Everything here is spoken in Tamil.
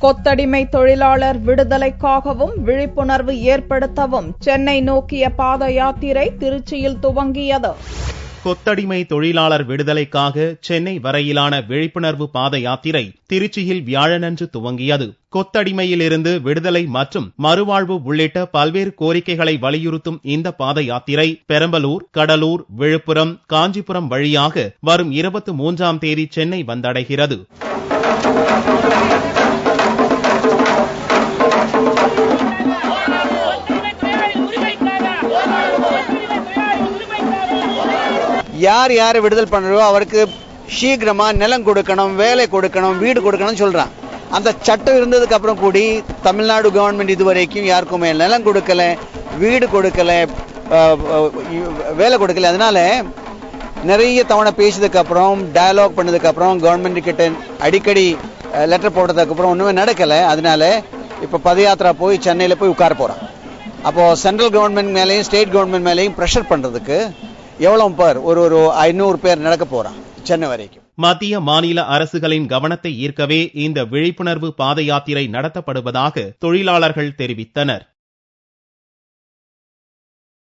கொத்தடிமை தொழிலாளர் விடுதலைக்காகவும் விழிப்புணர்வு ஏற்படுத்தவும் சென்னை நோக்கிய பாத யாத்திரை திருச்சியில் துவங்கியது. கொத்தடிமை தொழிலாளர் விடுதலைக்காக சென்னை வரையிலான விழிப்புணர்வு பாத யாத்திரை திருச்சியில் வியாழனன்று துவங்கியது. கொத்தடிமையிலிருந்து விடுதலை மற்றும் மறுவாழ்வு உள்ளிட்ட பல்வேறு கோரிக்கைகளை வலியுறுத்தும் இந்த பாத யாத்திரை பெரம்பலூர், கடலூர், விழுப்புரம், காஞ்சிபுரம் வழியாக வரும் 23ஆம் தேதி சென்னை வந்தடைகிறது. யார் யாரை விடுதலை பண்றோ அவருக்கு சீக்கிரமா நிலம் கொடுக்கணும், வேலை கொடுக்கணும், வீடு கொடுக்கணும் சொல்றான். அந்த சட்டம் இருந்ததுக்கு அப்புறம் கூடி தமிழ்நாடு கவர்மெண்ட் இதுவரைக்கும் யாருக்குமே நிலம் கொடுக்கல, வீடு கொடுக்கல, வேலை கொடுக்கல. அதனால நிறைய தவணை பேசியதுக்கு அப்புறம், டயலாக் பண்ணதுக்கு அப்புறம், கவர்மெண்ட் கிட்ட அடிக்கடி லெட்டர் போட்டதுக்கு அப்புறம் ஒண்ணுமே நடக்கல. அதனால இப்ப பதயாத்திரா போய் சென்னையில போய் உட்கார போறான். அப்போ சென்ட்ரல் கவர்மெண்ட் மேலேயும் ஸ்டேட் கவர்மெண்ட் மேலேயும் பிரஷர் பண்றதுக்கு எவ்வளவு பேர், ஒரு 500 பேர் நடக்க போறான் சென்னை வரைக்கும். மத்திய மாநில அரசுகளின் கவனத்தை ஈர்க்கவே இந்த விழிப்புணர்வு பாத யாத்திரை நடத்தப்படுவதாக தொழிலாளர்கள் தெரிவித்தனர்.